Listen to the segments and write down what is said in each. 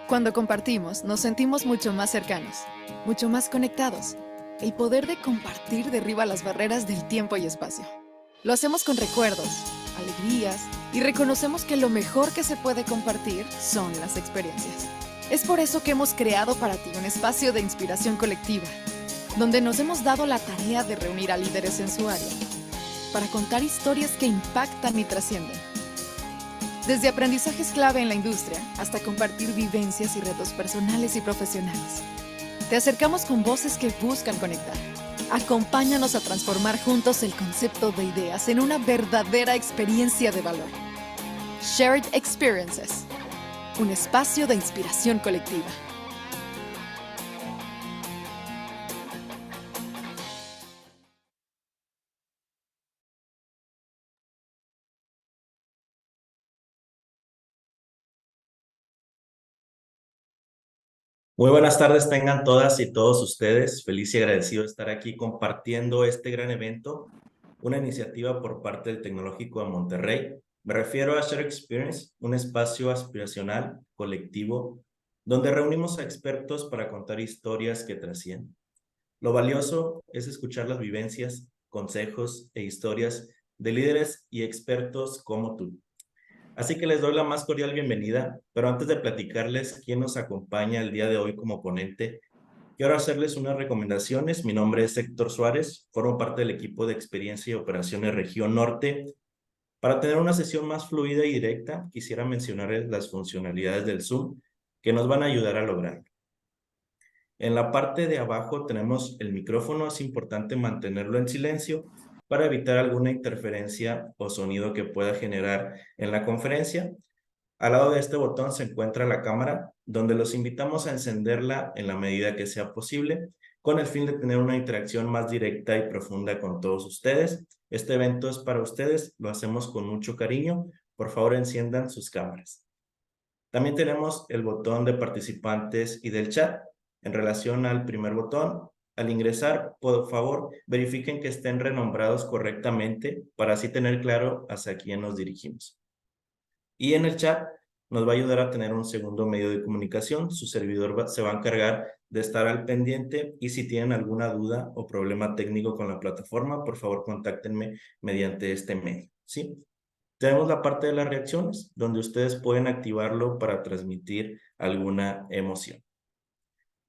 Cuando compartimos, nos sentimos mucho más cercanos, mucho más conectados. El poder de compartir derriba las barreras del tiempo y espacio. Lo hacemos con recuerdos, alegrías y reconocemos que lo mejor que se puede compartir son las experiencias. Es por eso que hemos creado para ti un espacio de inspiración colectiva, donde nos hemos dado la tarea de reunir a líderes en su área, para contar historias que impactan y trascienden. Desde aprendizajes clave en la industria hasta compartir vivencias y retos personales y profesionales. Te acercamos con voces que buscan conectar. Acompáñanos a transformar juntos el concepto de ideas en una verdadera experiencia de valor. Shared Experiences, un espacio de inspiración colectiva. Muy buenas tardes tengan todas y todos ustedes. Feliz y agradecido de estar aquí compartiendo este gran evento, una iniciativa por parte del Tecnológico de Monterrey. Me refiero a Share Experience, un espacio aspiracional, colectivo, donde reunimos a expertos para contar historias que trascienden. Lo valioso es escuchar las vivencias, consejos e historias de líderes y expertos como tú. Así que les doy la más cordial bienvenida, pero antes de platicarles quién nos acompaña el día de hoy como ponente, quiero hacerles unas recomendaciones. Mi nombre es Héctor Suárez, formo parte del equipo de experiencia y operaciones Región Norte. Para tener una sesión más fluida y directa, quisiera mencionarles las funcionalidades del Zoom que nos van a ayudar a lograrlo. En la parte de abajo tenemos el micrófono, es importante mantenerlo en silencio para evitar alguna interferencia o sonido que pueda generar en la conferencia. Al lado de este botón se encuentra la cámara, donde los invitamos a encenderla en la medida que sea posible, con el fin de tener una interacción más directa y profunda con todos ustedes. Este evento es para ustedes, lo hacemos con mucho cariño. Por favor, enciendan sus cámaras. También tenemos el botón de participantes y del chat. En relación al primer botón, al ingresar, por favor, verifiquen que estén renombrados correctamente para así tener claro hacia quién nos dirigimos. Y en el chat nos va a ayudar a tener un segundo medio de comunicación. Su servidor se va a encargar de estar al pendiente y si tienen alguna duda o problema técnico con la plataforma, por favor, contáctenme mediante este medio, ¿sí? Tenemos la parte de las reacciones, donde ustedes pueden activarlo para transmitir alguna emoción.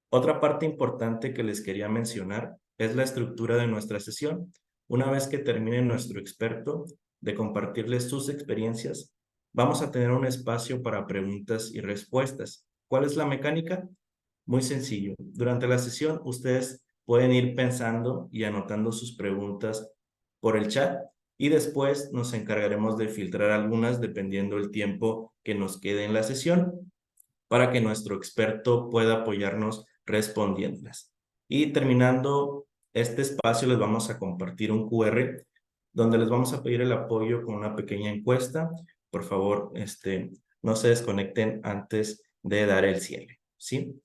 Otra parte importante que les quería mencionar es la estructura de nuestra sesión. Una vez que termine nuestro experto de compartirles sus experiencias, vamos a tener un espacio para preguntas y respuestas. ¿Cuál es la mecánica? Muy sencillo. Durante la sesión, ustedes pueden ir pensando y anotando sus preguntas por el chat y después nos encargaremos de filtrar algunas dependiendo del tiempo que nos quede en la sesión para que nuestro experto pueda apoyarnos respondiéndolas. Y terminando este espacio, les vamos a compartir un QR donde les vamos a pedir el apoyo con una pequeña encuesta. Por favor, no se desconecten antes de dar el cierre, ¿sí?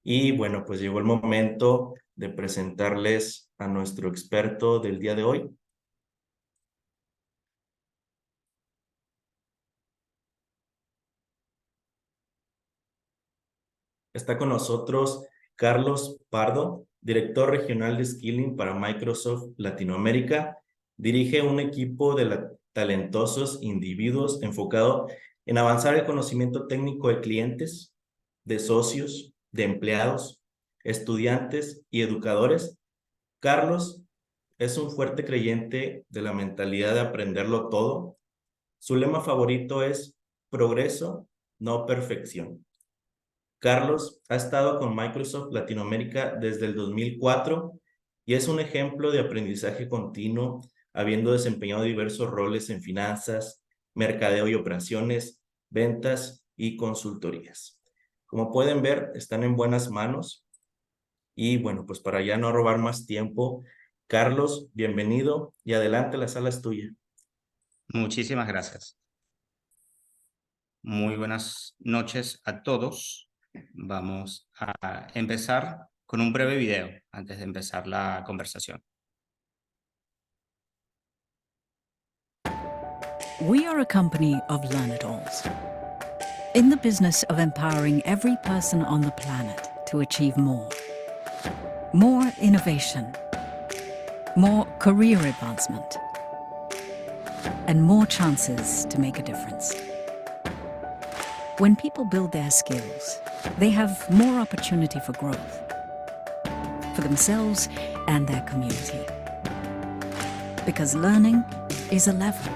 Y bueno, pues llegó el momento de presentarles a nuestro experto del día de hoy. Está con nosotros Carlos Pardo, director regional de Skilling para Microsoft Latinoamérica. Dirige un equipo de talentosos individuos enfocado en avanzar el conocimiento técnico de clientes, de socios, de empleados, estudiantes y educadores. Carlos es un fuerte creyente de la mentalidad de aprenderlo todo. Su lema favorito es progreso, no perfección. Carlos ha estado con Microsoft Latinoamérica desde el 2004 y es un ejemplo de aprendizaje continuo, habiendo desempeñado diversos roles en finanzas, mercadeo y operaciones, ventas y consultorías. Como pueden ver, están en buenas manos y bueno, pues para ya no robar más tiempo, Carlos, bienvenido y adelante, la sala es tuya. Muchísimas gracias. Muy buenas noches a todos. Vamos a empezar con un breve video antes de empezar la conversación. We are a company of learn-it-alls. In the business of empowering every person on the planet to achieve more. More innovation, more career advancement, and more chances to make a difference. When people build their skills, they have more opportunity for growth, for themselves and their community. Because learning is a lever,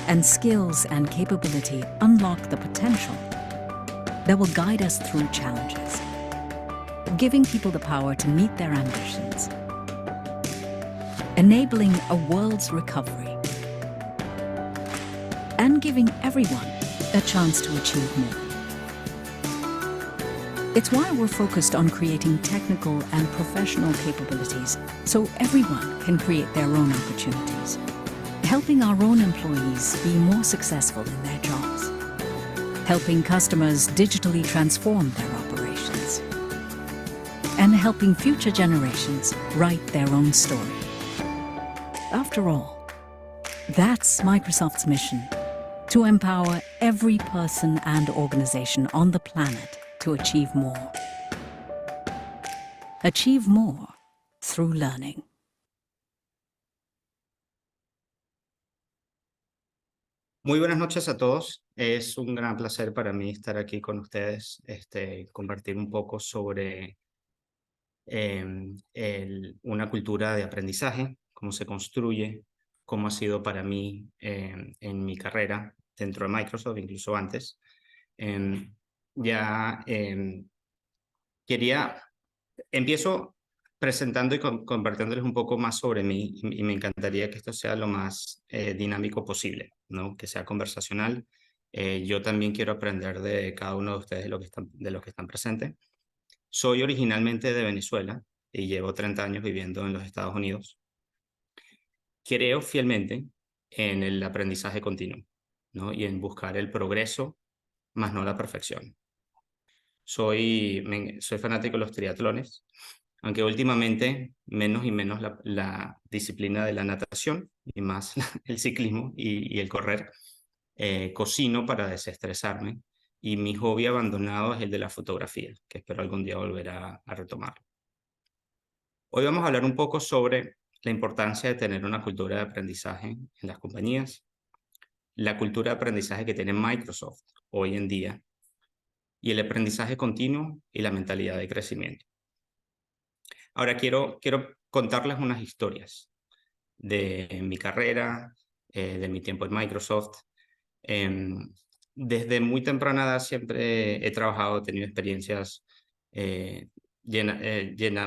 and skills and capability unlock the potential that will guide us through challenges, giving people the power to meet their ambitions, enabling a world's recovery, and giving everyone a chance to achieve more. It's why we're focused on creating technical and professional capabilities so everyone can create their own opportunities, helping our own employees be more successful in their jobs, helping customers digitally transform their operations, and helping future generations write their own story. After all, that's Microsoft's mission: to empower every person and organization on the planet to achieve more. Achieve more through learning. Muy buenas noches a todos. Es un gran placer para mí estar aquí con ustedes, compartir un poco sobre una cultura de aprendizaje, cómo se construye, cómo ha sido para mí en mi carrera dentro de Microsoft, incluso antes. Empiezo presentando y compartiéndoles un poco más sobre mí, y me encantaría que esto sea lo más dinámico posible, ¿no? Que sea conversacional. Yo también quiero aprender de cada uno de ustedes, de los que están presentes. Soy originalmente de Venezuela y llevo 30 años viviendo en los Estados Unidos. Creo fielmente en el aprendizaje continuo, ¿no? Y en buscar el progreso, más no la perfección. Soy fanático de los triatlones, aunque últimamente menos y menos la disciplina de la natación y más el ciclismo y el correr. Cocino para desestresarme, y mi hobby abandonado es el de la fotografía, que espero algún día volver a retomar. Hoy vamos a hablar un poco sobre la importancia de tener una cultura de aprendizaje en las compañías, la cultura de aprendizaje que tiene Microsoft hoy en día, y el aprendizaje continuo y la mentalidad de crecimiento. Ahora quiero contarles unas historias de mi carrera, de mi tiempo en Microsoft. Desde muy temprana edad siempre he trabajado, he tenido experiencias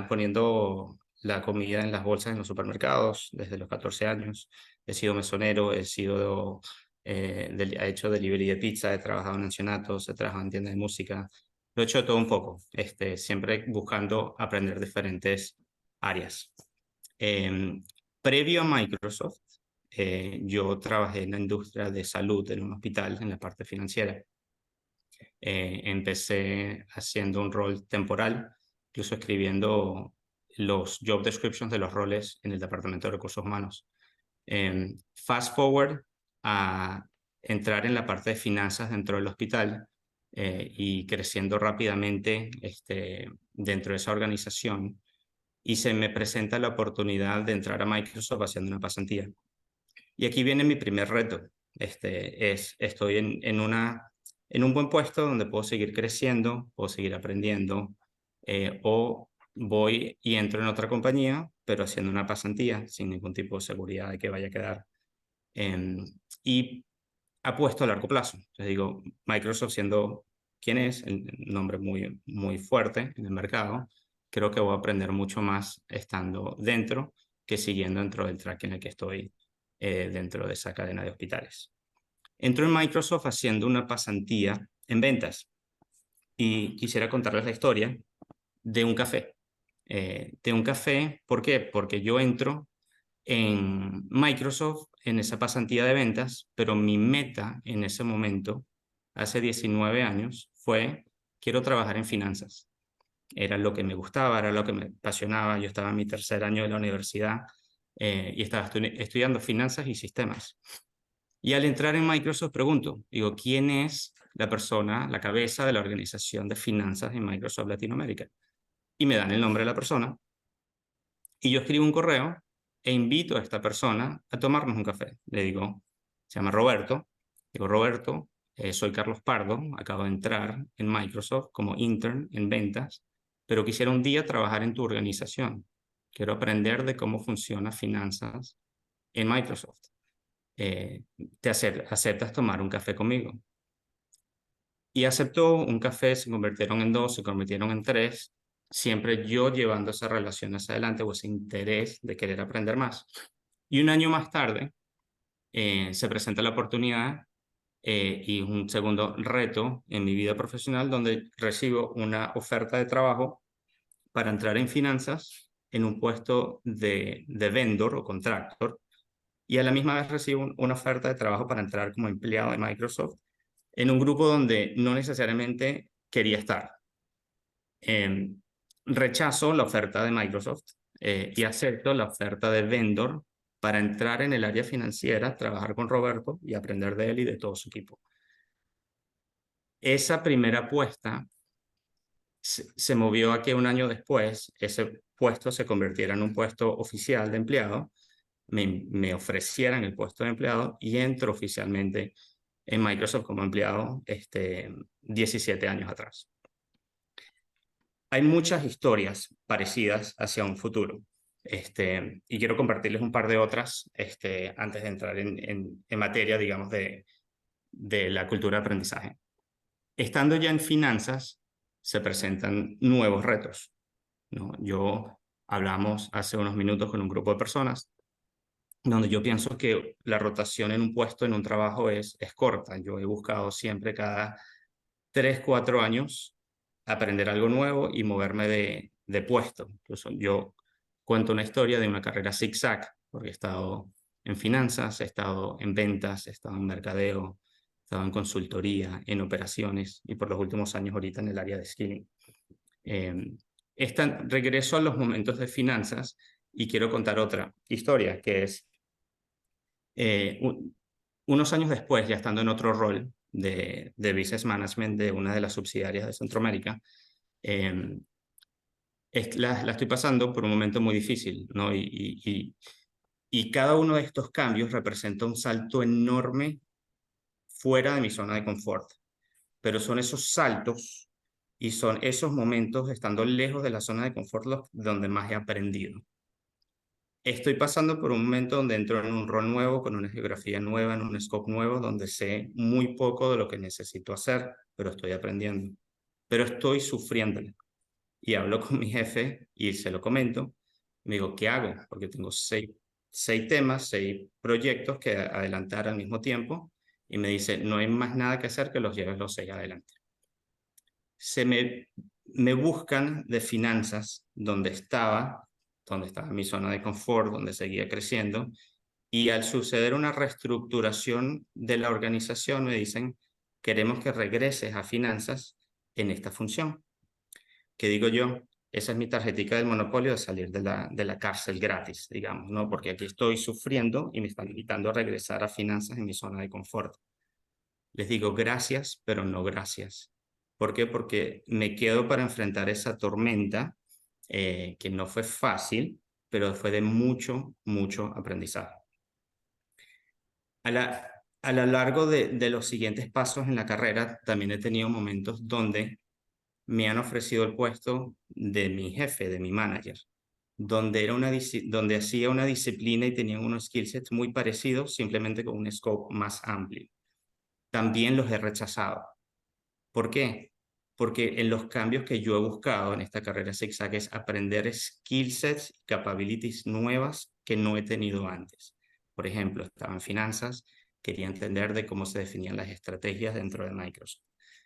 poniendo la comida en las bolsas en los supermercados desde los 14 años. He sido mesonero, he hecho delivery de pizza, he trabajado en ancianatos, he trabajado en tiendas de música. Lo he hecho todo un poco, siempre buscando aprender diferentes áreas. Previo a Microsoft, yo trabajé en la industria de salud en un hospital, en la parte financiera. Empecé haciendo un rol temporal, incluso escribiendo los job descriptions de los roles en el departamento de recursos humanos. Fast forward a entrar en la parte de finanzas dentro del hospital, y creciendo rápidamente dentro de esa organización, y se me presenta la oportunidad de entrar a Microsoft haciendo una pasantía. Y aquí viene mi primer reto. Estoy en un buen puesto donde puedo seguir creciendo, puedo seguir aprendiendo, o voy y entro en otra compañía, pero haciendo una pasantía, sin ningún tipo de seguridad de que vaya a quedar. Y apuesto a largo plazo. Les digo, Microsoft, siendo quien es, el nombre muy, muy fuerte en el mercado, creo que voy a aprender mucho más estando dentro que siguiendo dentro del track en el que estoy, dentro de esa cadena de hospitales. Entro en Microsoft haciendo una pasantía en ventas, y quisiera contarles la historia de un café. ¿Por qué? Porque yo entro en Microsoft en esa pasantía de ventas, pero mi meta en ese momento, hace 19 años, fue: quiero trabajar en finanzas. Era lo que me gustaba, era lo que me apasionaba. Yo estaba en mi tercer año de la universidad, y estaba estudiando finanzas y sistemas. Y al entrar en Microsoft pregunto, digo, ¿quién es la persona, la cabeza de la organización de finanzas en Microsoft Latinoamérica. Y me dan el nombre de la persona. Y yo escribo un correo e invito a esta persona a tomarnos un café. Le digo, se llama Roberto. Digo, Roberto, soy Carlos Pardo, acabo de entrar en Microsoft como intern en ventas, pero quisiera un día trabajar en tu organización. Quiero aprender de cómo funciona finanzas en Microsoft. ¿Aceptas tomar un café conmigo? Y aceptó un café, se convirtieron en 2, se convirtieron en 3, siempre yo llevando esas relaciones adelante o ese interés de querer aprender más. Y un año más tarde se presenta la oportunidad y un segundo reto en mi vida profesional donde recibo una oferta de trabajo para entrar en finanzas en un puesto de vendor o contractor, y a la misma vez recibo una oferta de trabajo para entrar como empleado de Microsoft en un grupo donde no necesariamente quería estar. Rechazo la oferta de Microsoft y acepto la oferta de vendor para entrar en el área financiera, trabajar con Roberto y aprender de él y de todo su equipo. Esa primera apuesta se movió a que un año después ese puesto se convirtiera en un puesto oficial de empleado, me ofrecieran el puesto de empleado y entro oficialmente en Microsoft como empleado 17 años atrás. Hay muchas historias parecidas hacia un futuro y quiero compartirles un par de otras antes de entrar en materia, digamos, de la cultura de aprendizaje. Estando ya en finanzas, se presentan nuevos retos, ¿no? Hablamos hace unos minutos con un grupo de personas donde yo pienso que la rotación en un puesto, en un trabajo es corta. Yo he buscado siempre cada 3, 4 años aprender algo nuevo y moverme de puesto. Incluso yo cuento una historia de una carrera zigzag, porque he estado en finanzas, he estado en ventas, he estado en mercadeo, he estado en consultoría, en operaciones y por los últimos años ahorita en el área de skilling. Regreso a los momentos de finanzas y quiero contar otra historia, que es unos años después, ya estando en otro rol de Business Management de una de las subsidiarias de Centroamérica, la estoy pasando por un momento muy difícil, ¿no? Y cada uno de estos cambios representa un salto enorme fuera de mi zona de confort. Pero son esos saltos y son esos momentos estando lejos de la zona de confort donde más he aprendido. Estoy pasando por un momento donde entro en un rol nuevo, con una geografía nueva, en un scope nuevo, donde sé muy poco de lo que necesito hacer, pero estoy aprendiendo. Pero estoy sufriéndole. Y hablo con mi jefe y se lo comento. Me digo, ¿qué hago? Porque tengo 6 temas, 6 proyectos que adelantar al mismo tiempo. Y me dice, no hay más nada que hacer que los lleves los 6 adelante. Me buscan de finanzas donde estaba mi zona de confort, donde seguía creciendo, y al suceder una reestructuración de la organización me dicen, queremos que regreses a finanzas en esta función. ¿Qué digo yo? Esa es mi tarjetica del monopolio de salir de la cárcel gratis, digamos, ¿no? Porque aquí estoy sufriendo y me están invitando a regresar a finanzas en mi zona de confort. Les digo gracias, pero no gracias. ¿Por qué? Porque me quedo para enfrentar esa tormenta que no fue fácil, pero fue de mucho, mucho aprendizaje. A lo largo de los siguientes pasos en la carrera, también he tenido momentos donde me han ofrecido el puesto de mi jefe, de mi manager, donde hacía una disciplina y tenía unos skill sets muy parecidos, simplemente con un scope más amplio. También los he rechazado. ¿Por qué? Porque en los cambios que yo he buscado en esta carrera zigzag es aprender skill sets, capabilities nuevas que no he tenido antes. Por ejemplo, estaba en finanzas, quería entender de cómo se definían las estrategias dentro de Microsoft.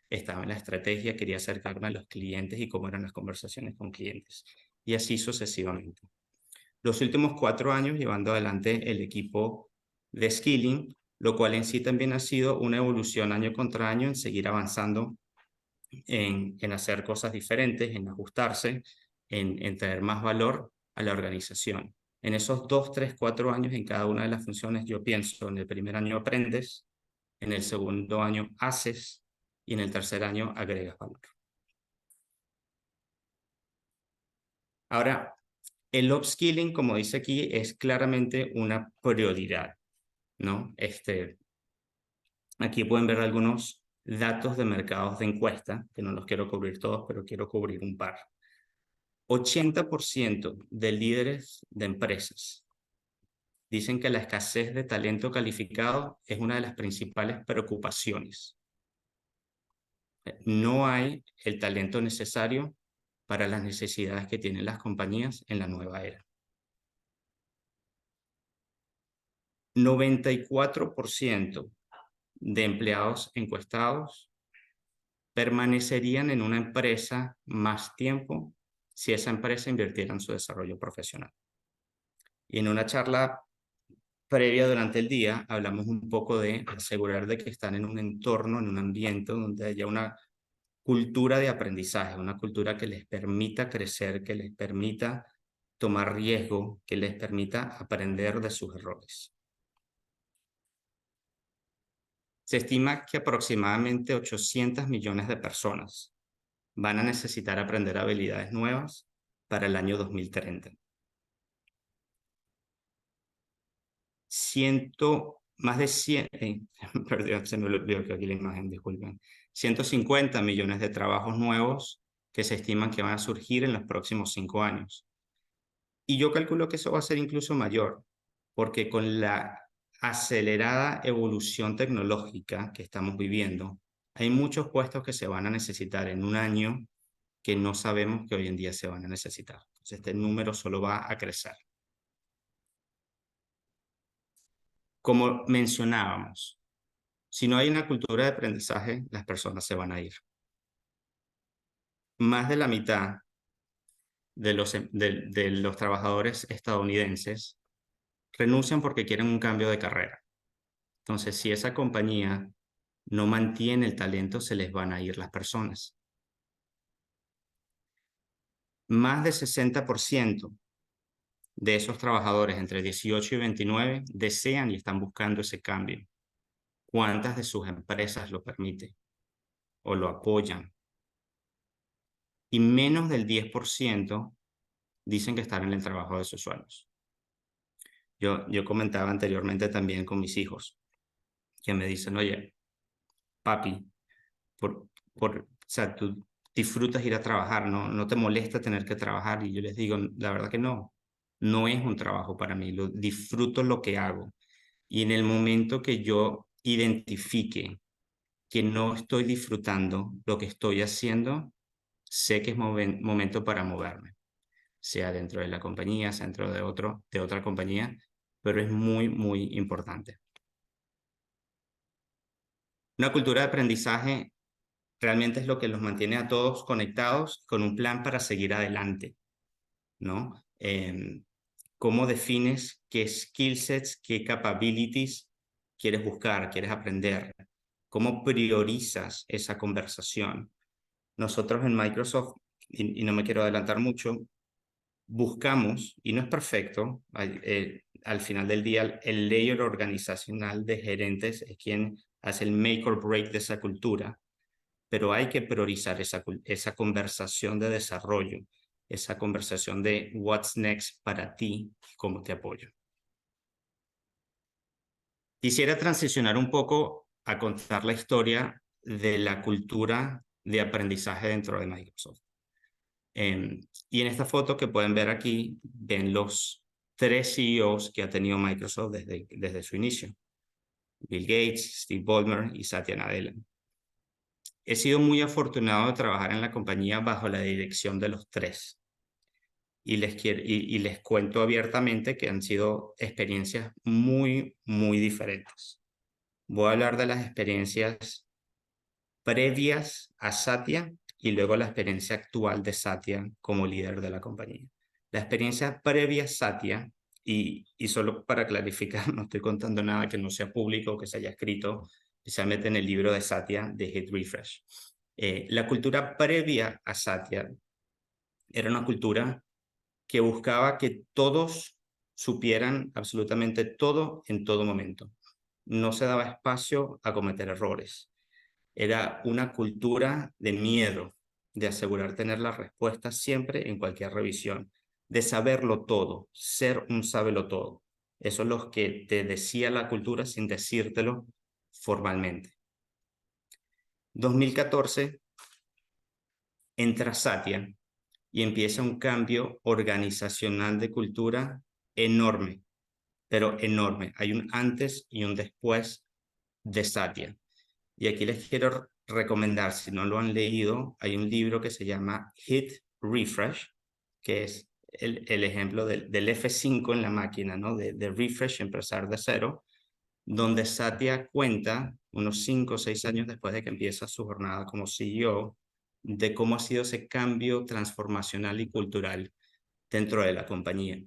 Estaba en la estrategia, quería acercarme a los clientes y cómo eran las conversaciones con clientes. Y así sucesivamente. Los últimos 4 años llevando adelante el equipo de skilling, lo cual en sí también ha sido una evolución año contra año en seguir avanzando en hacer cosas diferentes, en ajustarse, en traer más valor a la organización. En esos 2, 3, 4 años en cada una de las funciones, yo pienso, en el primer año aprendes, en el segundo año haces y en el tercer año agregas valor. Ahora, el upskilling, como dice aquí, es claramente una prioridad, ¿no? Aquí pueden ver algunos datos de mercados de encuesta, que no los quiero cubrir todos, pero quiero cubrir un par. 80% de líderes de empresas dicen que la escasez de talento calificado es una de las principales preocupaciones. No hay el talento necesario para las necesidades que tienen las compañías en la nueva era. 94% de empleados encuestados permanecerían en una empresa más tiempo si esa empresa invirtiera en su desarrollo profesional. Y en una charla previa durante el día hablamos un poco de asegurar de que están en un entorno, en un ambiente donde haya una cultura de aprendizaje, una cultura que les permita crecer, que les permita tomar riesgo, que les permita aprender de sus errores. Se estima que aproximadamente 800 millones de personas van a necesitar aprender habilidades nuevas para el año 2030. Más de 100, perdón, se me olvidó que aquí la imagen, disculpen. 150 millones de trabajos nuevos que se estiman que van a surgir en los próximos 5 años. Y yo calculo que eso va a ser incluso mayor, porque con la acelerada evolución tecnológica que estamos viviendo, hay muchos puestos que se van a necesitar en un año que no sabemos que hoy en día se van a necesitar. Entonces, este número solo va a crecer. Como mencionábamos, si no hay una cultura de aprendizaje, las personas se van a ir. Más de la mitad de los trabajadores estadounidenses renuncian porque quieren un cambio de carrera. Entonces, si esa compañía no mantiene el talento, se les van a ir las personas. Más de 60% de esos trabajadores entre 18 y 29 desean y están buscando ese cambio. ¿Cuántas de sus empresas lo permiten o lo apoyan? Y menos del 10% dicen que están en el trabajo de sus sueños. Yo comentaba anteriormente también con mis hijos, que me dicen, oye, papi, o sea, tú disfrutas ir a trabajar, no te molesta tener que trabajar. Y yo les digo, la verdad que no es un trabajo para mí, disfruto lo que hago. Y en el momento que yo identifique que no estoy disfrutando lo que estoy haciendo, sé que es momento para moverme, sea dentro de la compañía, sea dentro de otra compañía, pero es muy, muy importante. Una cultura de aprendizaje realmente es lo que los mantiene a todos conectados con un plan para seguir adelante, ¿no? ¿Cómo defines qué skill sets, qué capabilities quieres buscar, quieres aprender? ¿Cómo priorizas esa conversación? Nosotros en Microsoft, y no me quiero adelantar mucho, buscamos, y no es perfecto, al final del día el layer organizacional de gerentes es quien hace el make or break de esa cultura, pero hay que priorizar esa conversación de desarrollo, esa conversación de what's next para ti, cómo te apoyo. Quisiera transicionar un poco a contar la historia de la cultura de aprendizaje dentro de Microsoft. Y en esta foto que pueden ver aquí, ven los 3 CEOs que ha tenido Microsoft desde su inicio. Bill Gates, Steve Ballmer y Satya Nadella. He sido muy afortunado de trabajar en la compañía bajo la dirección de los 3. Y les cuento abiertamente que han sido experiencias muy, muy diferentes. Voy a hablar de las experiencias previas a Satya y luego la experiencia actual de Satya como líder de la compañía. La experiencia previa a Satya, y solo para clarificar, no estoy contando nada que no sea público o que se haya escrito, especialmente en el libro de Satya, de Hit Refresh. La cultura previa a Satya era una cultura que buscaba que todos supieran absolutamente todo en todo momento. No se daba espacio a cometer errores. era una cultura de miedo, de asegurar tener la respuesta siempre en cualquier revisión, de saberlo todo, ser un sábelo-todo. Eso es lo que te decía la cultura sin decírtelo formalmente. 2014 entra Satya y empieza un cambio organizacional de cultura enorme, pero enorme. Hay un antes y un después de Satya. Y aquí les quiero recomendar, si no lo han leído, hay un libro que se llama Hit Refresh, que es el ejemplo del F5 en la máquina, ¿no? de refresh, empezar de cero, donde Satya cuenta, unos 5 o 6 años después de que empieza su jornada como CEO, de cómo ha sido ese cambio transformacional y cultural dentro de la compañía.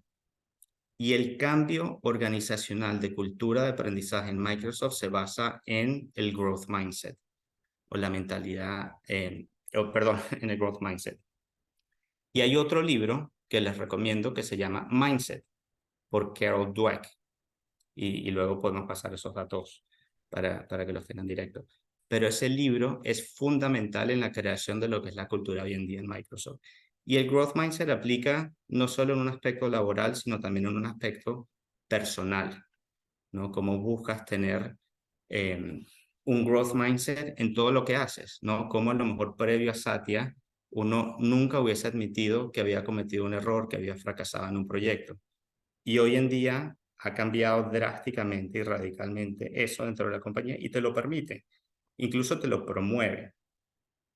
Y el cambio organizacional de cultura de aprendizaje en Microsoft se basa en el growth mindset, o la mentalidad, en el growth mindset. Y hay otro libro que les recomiendo que se llama Mindset, por Carol Dweck. Y luego podemos pasar esos datos para que los tengan directos. Pero ese libro es fundamental en la creación de lo que es la cultura hoy en día en Microsoft. Y el growth mindset aplica no solo en un aspecto laboral, sino también en un aspecto personal, ¿no? Cómo buscas tener un growth mindset en todo lo que haces, ¿no? Como a lo mejor previo a Satya, uno nunca hubiese admitido que había cometido un error, que había fracasado en un proyecto. Y hoy en día ha cambiado drásticamente y radicalmente eso dentro de la compañía y te lo permite, incluso te lo promueve.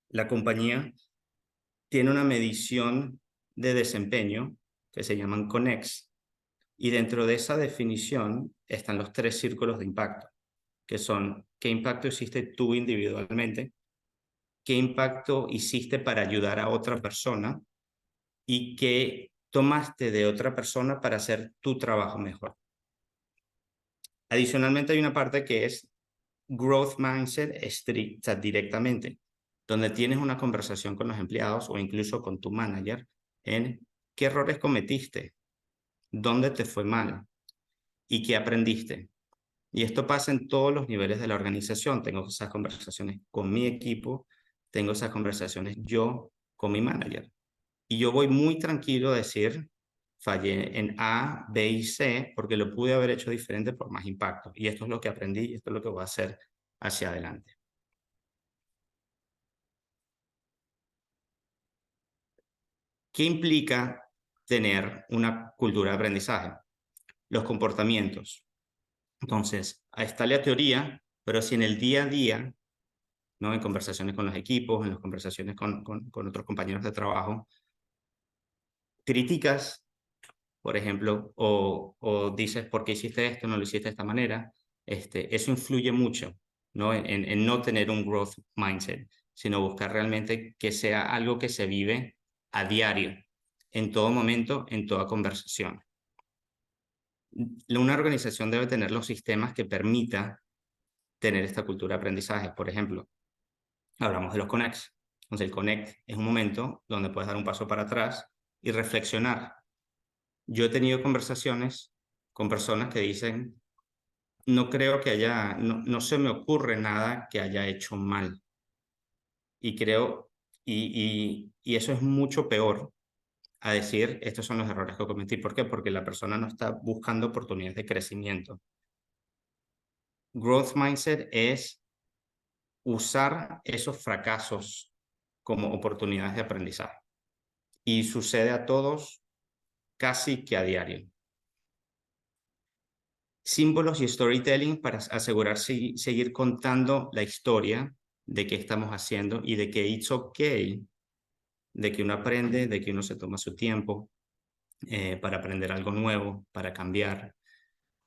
La compañía tiene una medición de desempeño que se llaman Connects, y dentro de esa definición están los 3 círculos de impacto, que son qué impacto hiciste tú individualmente, qué impacto hiciste para ayudar a otra persona y qué tomaste de otra persona para hacer tu trabajo mejor. Adicionalmente hay una parte que es growth mindset estricta directamente, donde tienes una conversación con los empleados o incluso con tu manager en qué errores cometiste, dónde te fue mal y qué aprendiste. Y esto pasa en todos los niveles de la organización. Tengo esas conversaciones con mi equipo, tengo esas conversaciones yo con mi manager. Y yo voy muy tranquilo a decir, fallé en A, B y C, porque lo pude haber hecho diferente por más impacto. Y esto es lo que aprendí y esto es lo que voy a hacer hacia adelante. ¿Qué implica tener una cultura de aprendizaje? Los comportamientos. Entonces, ahí está la teoría, pero si en el día a día, ¿no? En conversaciones con los equipos, en las conversaciones con otros compañeros de trabajo, criticas, por ejemplo, o dices, ¿por qué hiciste esto? No lo hiciste de esta manera. Eso influye mucho, ¿no? En no tener un growth mindset, sino buscar realmente que sea algo que se vive a diario, en todo momento, en toda conversación. Una organización debe tener los sistemas que permita tener esta cultura de aprendizaje. Por ejemplo, hablamos de los connects. Entonces, el connect es un momento donde puedes dar un paso para atrás y reflexionar. Yo he tenido conversaciones con personas que dicen, no creo que haya, no se me ocurre nada que haya hecho mal. Y creo, y eso es mucho peor a decir, estos son los errores que cometí. ¿Por qué? Porque la persona no está buscando oportunidades de crecimiento. Growth mindset es usar esos fracasos como oportunidades de aprendizaje. Y sucede a todos casi que a diario. Símbolos y storytelling para asegurar seguir contando la historia de qué estamos haciendo y de que it's okay, de que uno aprende, de que uno se toma su tiempo para aprender algo nuevo, para cambiar.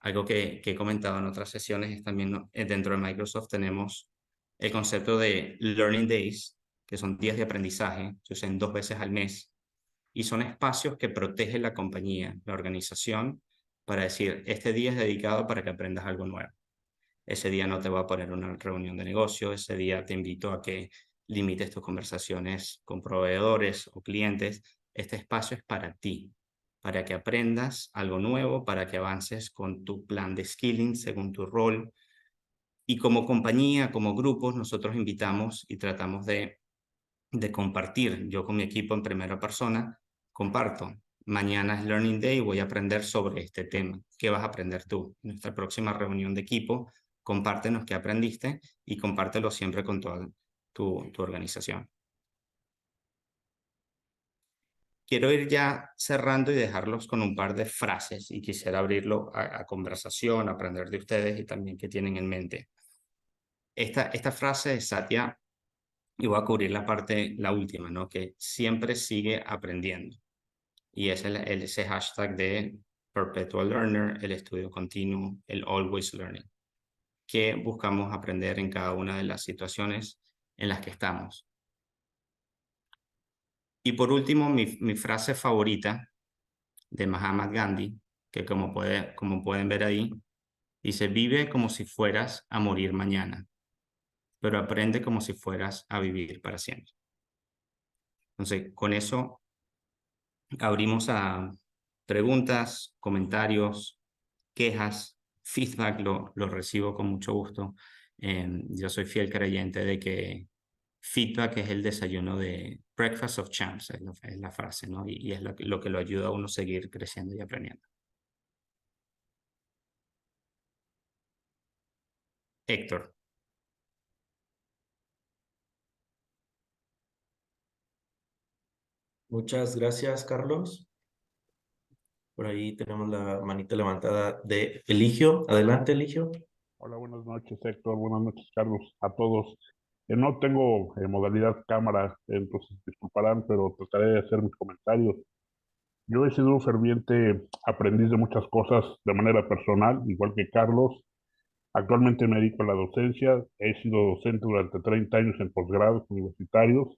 Algo que he comentado en otras sesiones es también dentro de Microsoft tenemos el concepto de Learning Days, que son días de aprendizaje, se usan 2 veces al mes, y son espacios que protegen la compañía, la organización, para decir, este día es dedicado para que aprendas algo nuevo. Ese día no te voy a poner una reunión de negocio, ese día te invito a que limites tus conversaciones con proveedores o clientes. Este espacio es para ti, para que aprendas algo nuevo, para que avances con tu plan de skilling según tu rol. Y como compañía, como grupos, nosotros invitamos y tratamos de compartir. Yo con mi equipo en primera persona comparto. Mañana es Learning Day y voy a aprender sobre este tema. ¿Qué vas a aprender tú? En nuestra próxima reunión de equipo, compártenos qué aprendiste y compártelo siempre con toda tu organización. Quiero ir ya cerrando y dejarlos con un par de frases y quisiera abrirlo a conversación, a aprender de ustedes y también qué tienen en mente. Esta frase de Satya, y voy a cubrir la última, ¿no? Que siempre sigue aprendiendo. Y es ese hashtag de Perpetual Learner, el estudio continuo, el Always Learning, que buscamos aprender en cada una de las situaciones en las que estamos. Y por último, mi frase favorita de Mahatma Gandhi, que como pueden ver ahí, dice: vive como si fueras a morir mañana, pero aprende como si fueras a vivir para siempre. Entonces, con eso abrimos a preguntas, comentarios, quejas, feedback, lo recibo con mucho gusto. Yo soy fiel creyente de que feedback es el desayuno de Breakfast of Champs, es la frase, ¿no? Y es lo que lo ayuda a uno a seguir creciendo y aprendiendo. Héctor. Muchas gracias, Carlos. Por ahí tenemos la manita levantada de Eligio. Adelante, Eligio. Hola, buenas noches, Héctor. Buenas noches, Carlos, a todos. No tengo modalidad cámara, entonces disculparán, pero trataré de hacer mis comentarios. Yo he sido un ferviente aprendiz de muchas cosas de manera personal, igual que Carlos. Actualmente me dedico a la docencia. He sido docente durante 30 años en posgrados universitarios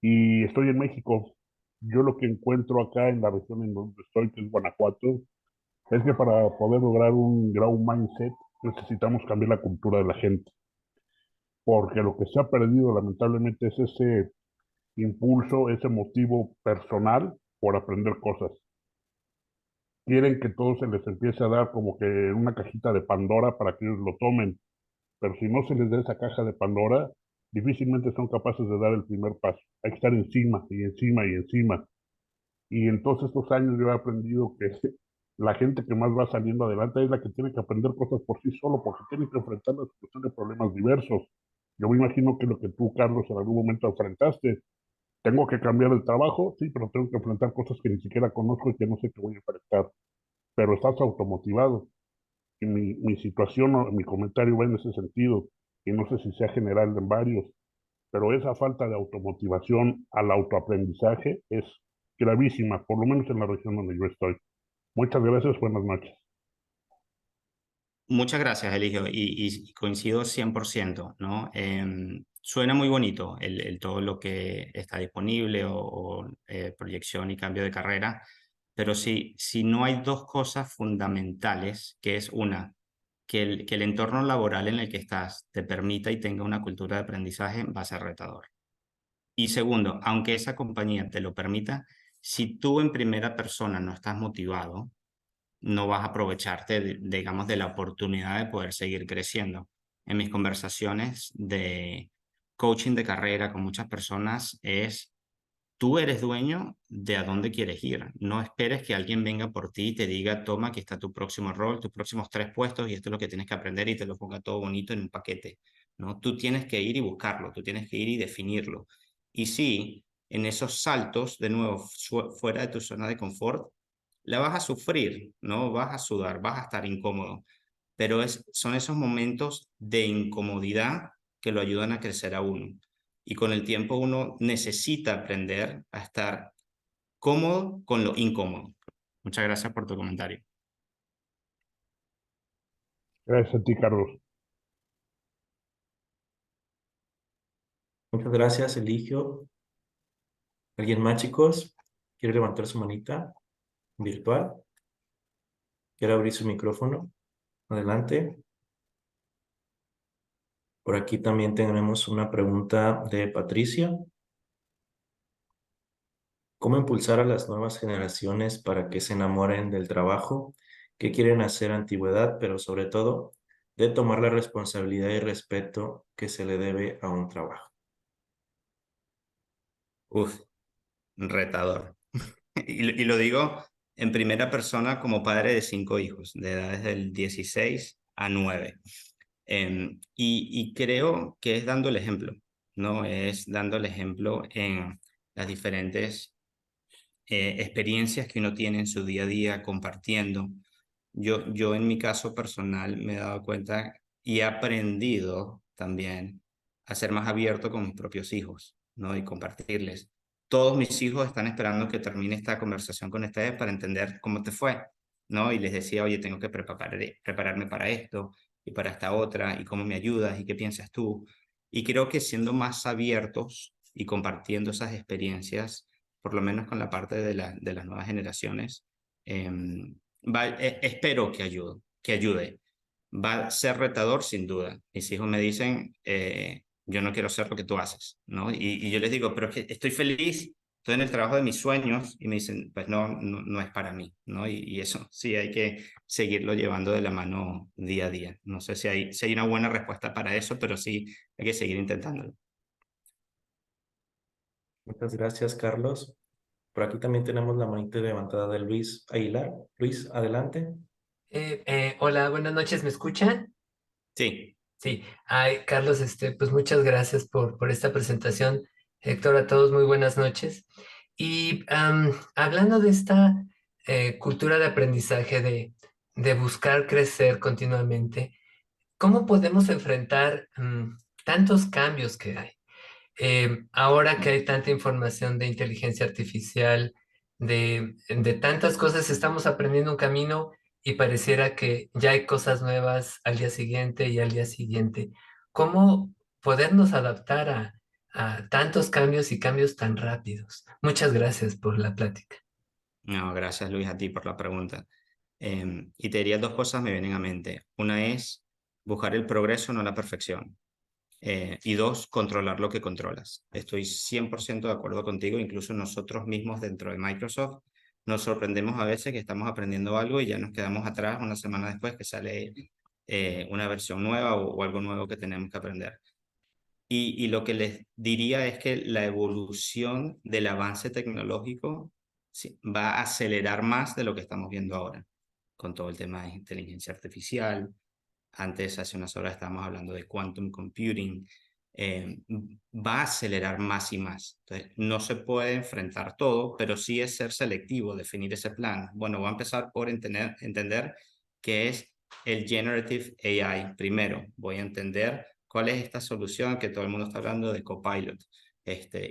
y estoy en México. Yo lo que encuentro acá en la región en donde estoy, que es Guanajuato, es que para poder lograr un growth mindset necesitamos cambiar la cultura de la gente, porque lo que se ha perdido lamentablemente es ese impulso, ese motivo personal por aprender cosas. Quieren que todo se les empiece a dar como que una cajita de Pandora para que ellos lo tomen, pero si no se les da esa caja de Pandora, difícilmente son capaces de dar el primer paso. Hay que estar encima y encima y encima. Y en todos estos años yo he aprendido que la gente que más va saliendo adelante es la que tiene que aprender cosas por sí solo, porque tiene que enfrentar la situación de problemas diversos. Yo me imagino que lo que tú, Carlos, en algún momento enfrentaste, tengo que cambiar el trabajo, sí, pero tengo que enfrentar cosas que ni siquiera conozco y que no sé qué voy a enfrentar. Pero estás automotivado. Y mi situación o mi comentario va en ese sentido, y no sé si sea general en varios, pero esa falta de automotivación al autoaprendizaje es gravísima, por lo menos en la región donde yo estoy. Muchas gracias, buenas noches. Muchas gracias, Eligio, y coincido 100%, ¿no? Suena muy bonito todo lo que está disponible o proyección y cambio de carrera, pero si no hay dos cosas fundamentales, que es una, que el entorno laboral en el que estás te permita y tenga una cultura de aprendizaje, va a ser retador. Y segundo, aunque esa compañía te lo permita, si tú en primera persona no estás motivado, no vas a aprovecharte, digamos, de la oportunidad de poder seguir creciendo. En mis conversaciones de coaching de carrera con muchas personas tú eres dueño de a dónde quieres ir. No esperes que alguien venga por ti y te diga: toma, aquí está tu próximo rol, tus próximos 3 puestos y esto es lo que tienes que aprender, y te lo ponga todo bonito en un paquete, ¿no? Tú tienes que ir y buscarlo, tú tienes que ir y definirlo. Y sí, en esos saltos, de nuevo, fuera de tu zona de confort, la vas a sufrir, ¿no? Vas a sudar, vas a estar incómodo, pero son esos momentos de incomodidad que lo ayudan a crecer a uno. Y con el tiempo uno necesita aprender a estar cómodo con lo incómodo. Muchas gracias por tu comentario. Gracias a ti, Carlos. Muchas gracias, Eligio. ¿Alguien más, chicos? ¿Quiere levantar su manita virtual? ¿Quiere abrir su micrófono? Adelante. Por aquí también tenemos una pregunta de Patricia. ¿Cómo impulsar a las nuevas generaciones para que se enamoren del trabajo, que quieren hacer antigüedad, pero sobre todo de tomar la responsabilidad y respeto que se le debe a un trabajo. Uf, retador. Y lo digo en primera persona como padre de 5 hijos, de edades del 16 a 9. Y creo que es dando el ejemplo, ¿no? Es dando el ejemplo en las diferentes experiencias que uno tiene en su día a día, compartiendo. Yo en mi caso personal me he dado cuenta y he aprendido también a ser más abierto con mis propios hijos, ¿no? Y compartirles. Todos mis hijos están esperando que termine esta conversación con ustedes para entender cómo te fue, ¿no? Y les decía, oye, tengo que prepararme para esto y para esta otra, y cómo me ayudas y qué piensas tú. Y creo que siendo más abiertos y compartiendo esas experiencias, por lo menos con la parte de las nuevas generaciones, espero que ayude. Va a ser retador sin duda. Mis hijos me dicen, yo no quiero hacer lo que tú haces, ¿no? Y yo les digo, pero es que estoy feliz, estoy en el trabajo de mis sueños, y me dicen, pues no es para mí, ¿no? Y eso sí hay que seguirlo llevando de la mano día a día. No sé si hay una buena respuesta para eso, pero sí hay que seguir intentándolo. Muchas gracias, Carlos. Por aquí también tenemos la manita levantada de Luis Aguilar. Luis, adelante. Hola, buenas noches, ¿me escuchan? Sí. Sí, ay, Carlos, pues muchas gracias por esta presentación. Héctor, a todos muy buenas noches. Y hablando de esta cultura de aprendizaje, de buscar crecer continuamente, ¿cómo podemos enfrentar tantos cambios que hay? Ahora que hay tanta información de inteligencia artificial, de tantas cosas, estamos aprendiendo un camino y pareciera que ya hay cosas nuevas al día siguiente y al día siguiente. ¿Cómo podernos adaptar a tantos cambios y cambios tan rápidos? Muchas gracias por la plática. No, gracias Luis a ti por la pregunta. Y te diría 2 cosas me vienen a mente. Una es buscar el progreso, no la perfección. Y 2, controlar lo que controlas. Estoy 100% de acuerdo contigo. Incluso nosotros mismos dentro de Microsoft nos sorprendemos a veces que estamos aprendiendo algo y ya nos quedamos atrás una semana después que sale una versión nueva o algo nuevo que tenemos que aprender. Y lo que les diría es que la evolución del avance tecnológico va a acelerar más de lo que estamos viendo ahora, con todo el tema de inteligencia artificial. Antes, hace unas horas, estábamos hablando de quantum computing. Va a acelerar más y más. Entonces, no se puede enfrentar todo, pero sí es ser selectivo, definir ese plan. Bueno, voy a empezar por entender qué es el Generative AI primero. Voy a entender cuál es esta solución que todo el mundo está hablando de Copilot.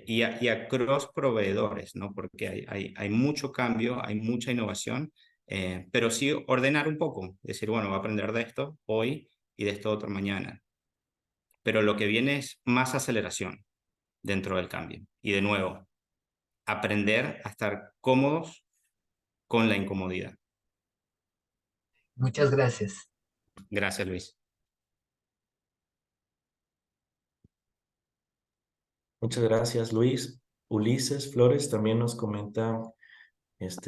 Y a cross proveedores, ¿no? Porque hay mucho cambio, hay mucha innovación, pero sí ordenar un poco, decir, bueno, voy a aprender de esto hoy y de esto otro mañana. Pero lo que viene es más aceleración dentro del cambio. Y de nuevo, aprender a estar cómodos con la incomodidad. Muchas gracias. Gracias, Luis. Muchas gracias, Luis. Ulises Flores también nos comenta,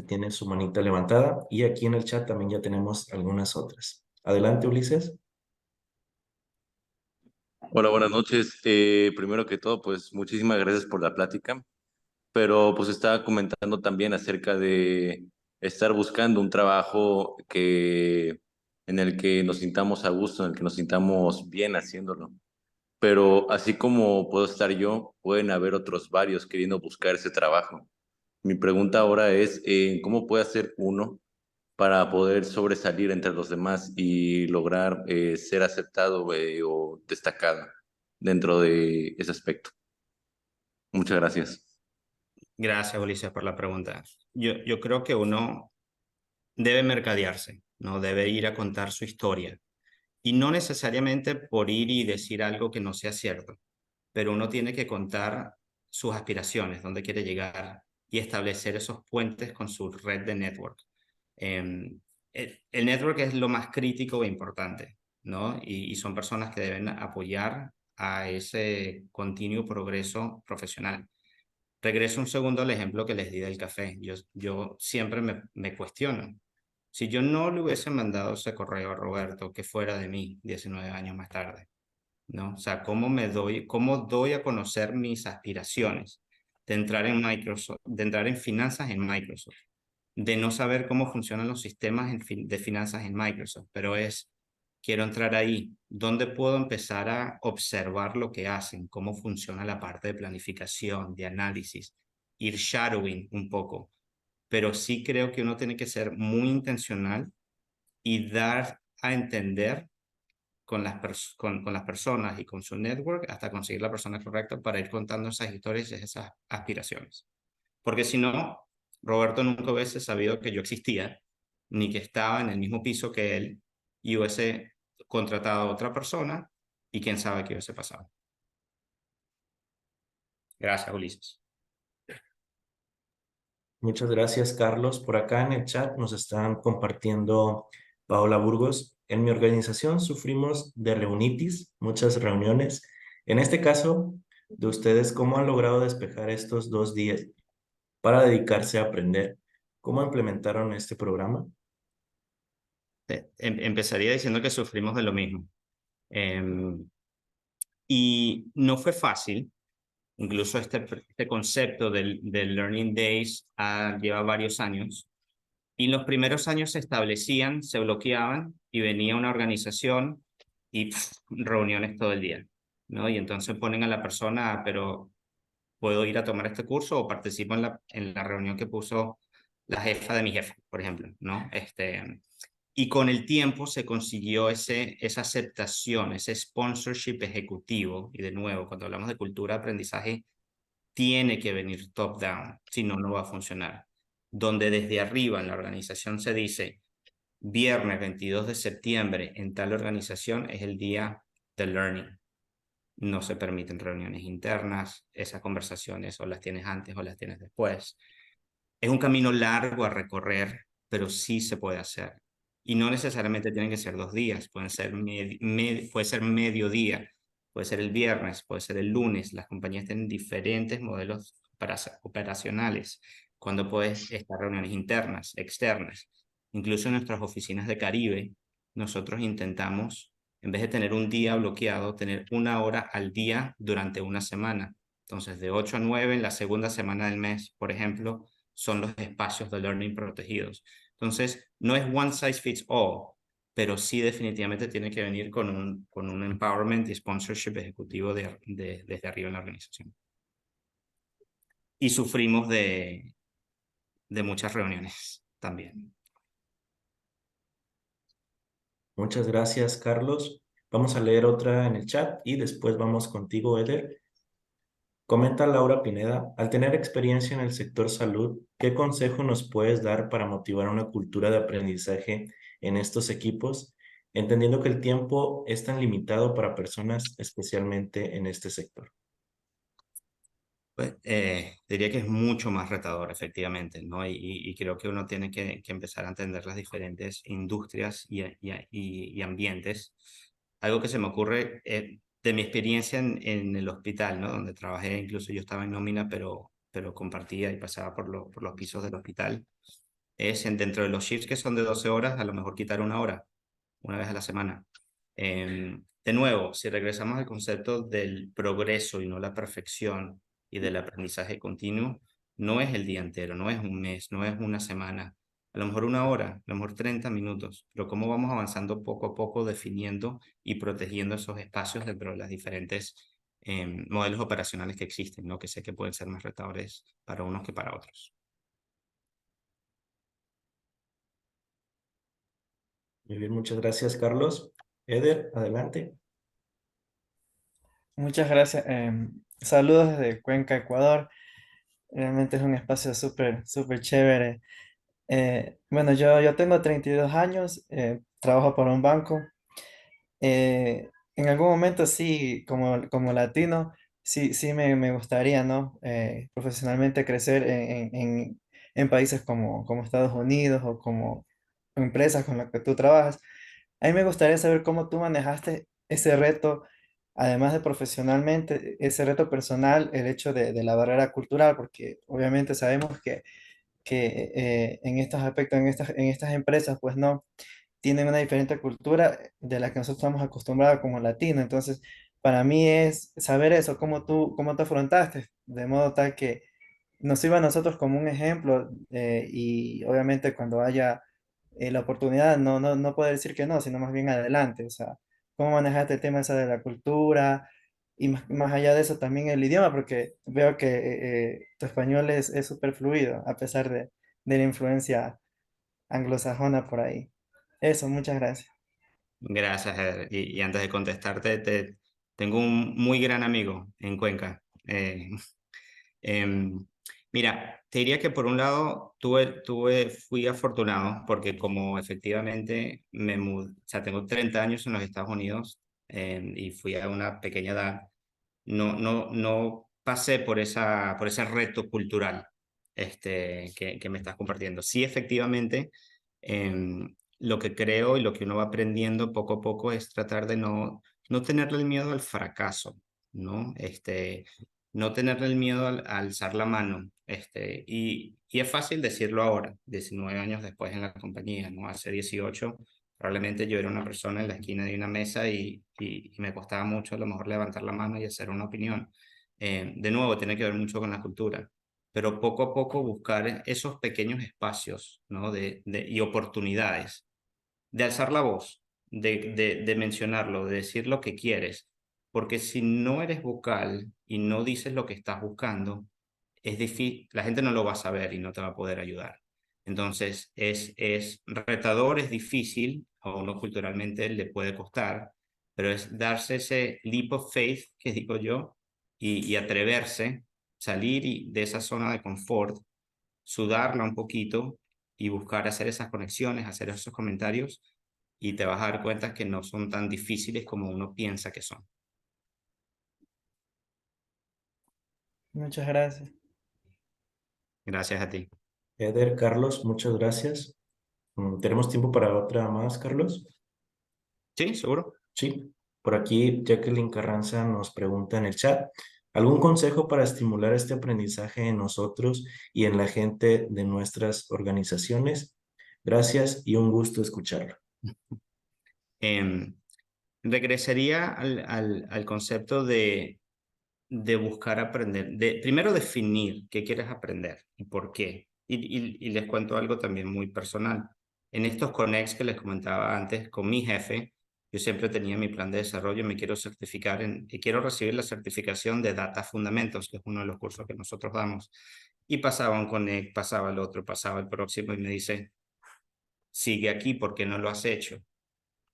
tiene su manita levantada y aquí en el chat también ya tenemos algunas otras. Adelante, Ulises. Hola, buenas noches. Primero que todo, pues muchísimas gracias por la plática, pero pues estaba comentando también acerca de estar buscando un trabajo en el que nos sintamos a gusto, en el que nos sintamos bien haciéndolo. Pero así como puedo estar yo, pueden haber otros varios queriendo buscar ese trabajo. Mi pregunta ahora es, ¿cómo puede hacer uno para poder sobresalir entre los demás y lograr ser aceptado o destacado dentro de ese aspecto? Muchas gracias. Gracias, Ulises, por la pregunta. Yo creo que uno debe mercadearse, ¿no? Debe ir a contar su historia. Y no necesariamente por ir y decir algo que no sea cierto, pero uno tiene que contar sus aspiraciones, dónde quiere llegar y establecer esos puentes con su red de network. El network es lo más crítico e importante, ¿no? Y son personas que deben apoyar a ese continuo progreso profesional. Regreso un segundo al ejemplo que les di del café. Yo siempre me cuestiono. Si yo no le hubiese mandado ese correo a Roberto, que fuera de mí 19 años más tarde, ¿no? O sea, cómo doy a conocer mis aspiraciones de entrar en Microsoft, de entrar en finanzas en Microsoft, de no saber cómo funcionan los sistemas de finanzas en Microsoft, pero quiero entrar ahí. ¿Dónde puedo empezar a observar lo que hacen? ¿Cómo funciona la parte de planificación, de análisis? Ir shadowing un poco. Pero sí creo que uno tiene que ser muy intencional y dar a entender con las personas y con su network hasta conseguir la persona correcta para ir contando esas historias y esas aspiraciones. Porque si no, Roberto nunca hubiese sabido que yo existía, ni que estaba en el mismo piso que él, y hubiese contratado a otra persona, y quién sabe qué hubiese pasado. Gracias, Ulises. Muchas gracias, Carlos. Por acá en el chat nos están compartiendo Paola Burgos. En mi organización sufrimos de reunitis, muchas reuniones. En este caso de ustedes, ¿cómo han logrado despejar estos 2 días para dedicarse a aprender? ¿Cómo implementaron este programa? Empezaría diciendo que sufrimos de lo mismo. Y no fue fácil. Incluso este concepto del Learning Days lleva varios años. Y los primeros años se establecían, se bloqueaban y venía una organización y reuniones todo el día, ¿no? Y entonces ponen a la persona, pero ¿puedo ir a tomar este curso o participo en la reunión que puso la jefa de mi jefe, por ejemplo, ¿no? Y con el tiempo se consiguió esa aceptación, ese sponsorship ejecutivo. Y de nuevo, cuando hablamos de cultura de aprendizaje, tiene que venir top-down, si no, no va a funcionar. Donde desde arriba en la organización se dice, viernes 22 de septiembre en tal organización es el día de learning. No se permiten reuniones internas, esas conversaciones o las tienes antes o las tienes después. Es un camino largo a recorrer, pero sí se puede hacer. Y no necesariamente tienen que ser 2 días, puede ser mediodía, puede ser el viernes, puede ser el lunes. Las compañías tienen diferentes modelos operacionales, cuando puedes estar reuniones internas, externas. Incluso en nuestras oficinas de Caribe, nosotros intentamos, en vez de tener un día bloqueado, tener 1 hora al día durante una semana. Entonces, de 8 a 9 en la segunda semana del mes, por ejemplo, son los espacios de learning protegidos. Entonces, no es one size fits all, pero sí definitivamente tiene que venir con un empowerment y sponsorship ejecutivo desde arriba en la organización. Y sufrimos de muchas reuniones también. Muchas gracias, Carlos. Vamos a leer otra en el chat y después vamos contigo, Eder. Comenta Laura Pineda, al tener experiencia en el sector salud, ¿qué consejo nos puedes dar para motivar una cultura de aprendizaje en estos equipos, entendiendo que el tiempo es tan limitado para personas, especialmente en este sector? Pues, diría que es mucho más retador, efectivamente, ¿no? Y creo que uno tiene que empezar a entender las diferentes industrias y ambientes. Algo que se me ocurre de mi experiencia en el hospital, ¿no? Donde trabajé, incluso yo estaba en nómina, pero compartía y pasaba por los pisos del hospital. Dentro de los shifts que son de 12 horas, a lo mejor quitar 1 hora, una vez a la semana. De nuevo, si regresamos al concepto del progreso y no la perfección y del aprendizaje continuo, no es el día entero, no es un mes, no es una semana, a lo mejor 1 hora, a lo mejor 30 minutos, pero cómo vamos avanzando poco a poco definiendo y protegiendo esos espacios dentro de las diferentes modelos operacionales que existen, ¿no? Que sé que pueden ser más retadores para unos que para otros. Muy bien, muchas gracias, Carlos. Eder, adelante. Muchas gracias. Saludos desde Cuenca, Ecuador. Realmente es un espacio súper chévere. Bueno, yo tengo 32 años, trabajo para un banco. En algún momento sí, como latino, sí me gustaría, ¿no? Profesionalmente crecer en países como Estados Unidos o como empresas con las que tú trabajas. A mí me gustaría saber cómo tú manejaste ese reto, además de profesionalmente, ese reto personal, el hecho de la barrera cultural, porque obviamente sabemos que que en estos aspectos, en estas empresas, pues no, tienen una diferente cultura de la que nosotros estamos acostumbrados como latinos. Entonces, para mí es saber eso, cómo tú afrontaste, de modo tal que nos sirva a nosotros como un ejemplo y obviamente cuando haya la oportunidad, no poder decir que no, sino más bien adelante. O sea, cómo manejaste el tema ese de la cultura y más allá de eso también el idioma, porque veo que tu español es súper fluido a pesar de la influencia anglosajona por ahí. Eso, muchas gracias. Gracias, Eder. Y antes de contestarte, tengo un muy gran amigo en Cuenca. Em, Mira, te diría que por un lado fui afortunado porque como efectivamente me mudé, o sea, tengo 30 años en los Estados Unidos y fui a una pequeña edad, no pasé por ese reto cultural que me estás compartiendo. Sí, efectivamente, lo que creo y lo que uno va aprendiendo poco a poco es tratar de no tenerle el miedo al fracaso, ¿no? No tenerle el miedo a alzar la mano. Y es fácil decirlo ahora, 19 años después en la compañía, ¿no? Hace 18, probablemente yo era una persona en la esquina de una mesa y me costaba mucho a lo mejor levantar la mano y hacer una opinión. De nuevo, tiene que ver mucho con la cultura, pero poco a poco buscar esos pequeños espacios, ¿no? Y oportunidades de alzar la voz, de mencionarlo, de decir lo que quieres, porque si no eres vocal y no dices lo que estás buscando, es difícil, la gente no lo va a saber y no te va a poder ayudar. Entonces, es retador, es difícil, a uno culturalmente le puede costar, pero es darse ese leap of faith, que digo yo, y atreverse, salir de esa zona de confort, sudarla un poquito y buscar hacer esas conexiones, hacer esos comentarios y te vas a dar cuenta que no son tan difíciles como uno piensa que son. Muchas gracias. Gracias a ti. Eder, Carlos, muchas gracias. ¿Tenemos tiempo para otra más, Carlos? Sí, seguro. Sí. Por aquí, Jacqueline Carranza nos pregunta en el chat, ¿algún consejo para estimular este aprendizaje en nosotros y en la gente de nuestras organizaciones? Gracias y un gusto escucharlo. Regresaría al concepto de buscar aprender, de primero definir qué quieres aprender y por qué. Y les cuento algo también muy personal. En estos connects que les comentaba antes con mi jefe, yo siempre tenía mi plan de desarrollo, me quiero certificar y quiero recibir la certificación de Data Fundamentals, que es uno de los cursos que nosotros damos. Y pasaba un connect, pasaba el otro, pasaba el próximo y me dice, sigue aquí, ¿por qué no lo has hecho?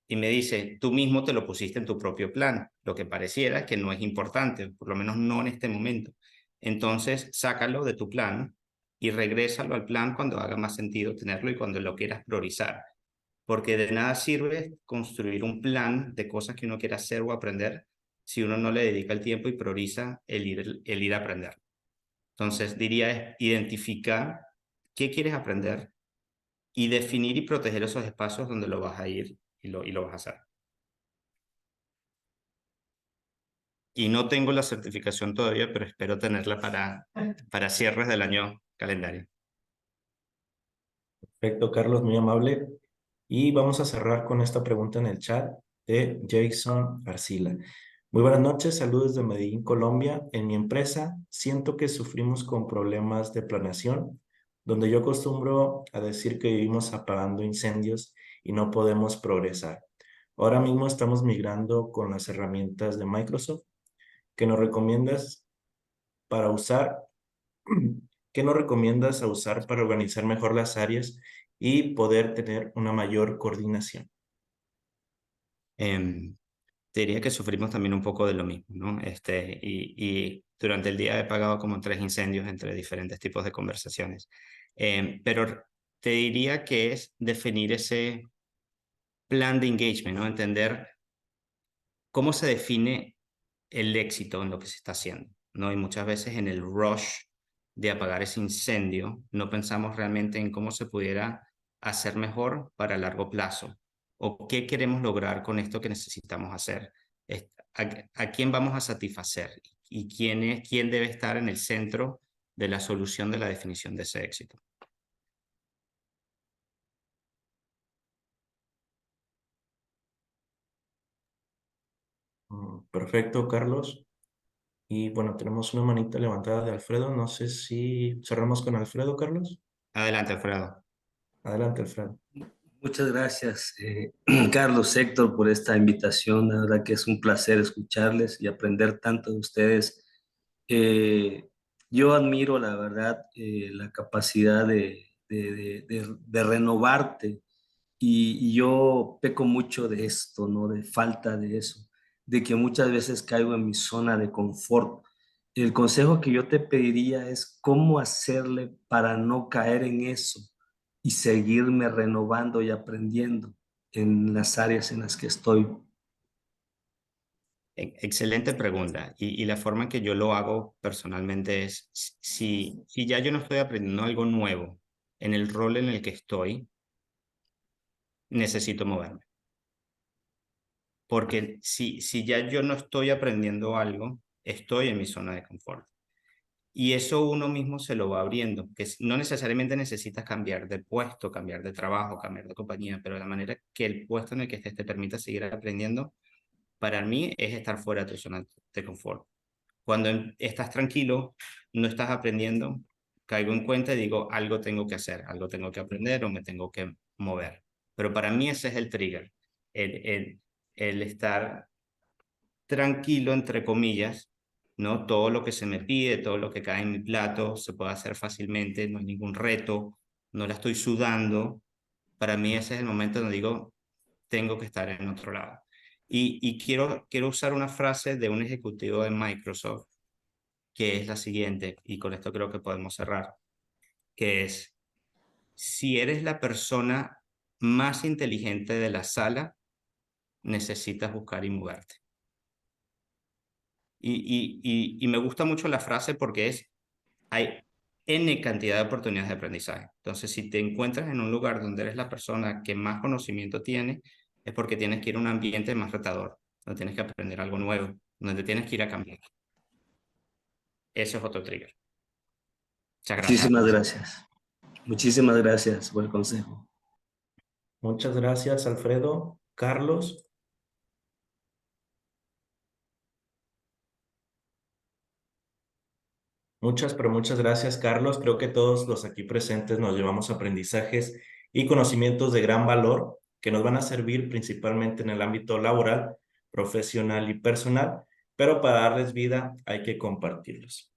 Y me dice, tú mismo te lo pusiste en tu propio plan, lo que pareciera que no es importante, por lo menos no en este momento. Entonces, sácalo de tu plan y regrésalo al plan cuando haga más sentido tenerlo y cuando lo quieras priorizar. Porque de nada sirve construir un plan de cosas que uno quiera hacer o aprender si uno no le dedica el tiempo y prioriza el ir a aprender. Entonces, diría es identificar qué quieres aprender y definir y proteger esos espacios donde lo vas a ir y lo vas a hacer. Y no tengo la certificación todavía, pero espero tenerla para cierres del año calendario. Perfecto, Carlos, muy amable. Y vamos a cerrar con esta pregunta en el chat de Jason Arcila. Muy buenas noches, saludos de Medellín, Colombia. En mi empresa siento que sufrimos con problemas de planeación, donde yo acostumbro a decir que vivimos apagando incendios y no podemos progresar. Ahora mismo estamos migrando con las herramientas de Microsoft. ¿Qué nos recomiendas para usar? ¿Qué nos recomiendas a usar para organizar mejor las áreas y poder tener una mayor coordinación? Te diría que sufrimos también un poco de lo mismo, ¿no? Y durante el día he pagado como 3 incendios entre diferentes tipos de conversaciones. Pero te diría que es definir ese plan de engagement, ¿no? Entender cómo se define el éxito en lo que se está haciendo, ¿no? Y muchas veces en el rush de apagar ese incendio, no pensamos realmente en cómo se pudiera hacer mejor para largo plazo o qué queremos lograr con esto que necesitamos hacer. ¿A quién vamos a satisfacer? ¿Y quién debe estar en el centro de la solución de la definición de ese éxito? Perfecto, Carlos. Y bueno, tenemos una manita levantada de Alfredo. No sé si cerramos con Alfredo, Carlos. Adelante, Alfredo. Adelante, Alfredo. Muchas gracias, Carlos, Héctor, por esta invitación. La verdad que es un placer escucharles y aprender tanto de ustedes. Eh, yo admiro, la verdad, la capacidad de renovarte y yo peco mucho de esto, ¿no? De falta de eso, de que muchas veces caigo en mi zona de confort. El consejo que yo te pediría es cómo hacerle para no caer en eso y seguirme renovando y aprendiendo en las áreas en las que estoy. Excelente pregunta. Y la forma en que yo lo hago personalmente es, si ya yo no estoy aprendiendo algo nuevo en el rol en el que estoy, necesito moverme. Porque si ya yo no estoy aprendiendo algo, estoy en mi zona de confort. Y eso uno mismo se lo va abriendo, que no necesariamente necesitas cambiar de puesto, cambiar de trabajo, cambiar de compañía, pero la manera que el puesto en el que estés te permita seguir aprendiendo, para mí es estar fuera de tu zona de confort. Cuando estás tranquilo, no estás aprendiendo, caigo en cuenta y digo, algo tengo que hacer, algo tengo que aprender o me tengo que mover. Pero para mí ese es el trigger, el, el, el estar tranquilo, entre comillas, ¿no? Todo lo que se me pide, todo lo que cae en mi plato, se puede hacer fácilmente, no hay ningún reto, no la estoy sudando. Para mí ese es el momento donde digo, tengo que estar en otro lado. Y quiero usar una frase de un ejecutivo de Microsoft, que es la siguiente, y con esto creo que podemos cerrar, que es, si eres la persona más inteligente de la sala, necesitas buscar y moverte. Y me gusta mucho la frase porque hay N cantidad de oportunidades de aprendizaje. Entonces, si te encuentras en un lugar donde eres la persona que más conocimiento tiene, es porque tienes que ir a un ambiente más retador, donde tienes que aprender algo nuevo, donde tienes que ir a cambiar. Eso es otro trigger. Muchas gracias. Muchísimas gracias. Muchísimas gracias por el consejo. Muchas gracias, Alfredo. Carlos. Pero muchas gracias, Carlos. Creo que todos los aquí presentes nos llevamos aprendizajes y conocimientos de gran valor que nos van a servir principalmente en el ámbito laboral, profesional y personal, pero para darles vida hay que compartirlos.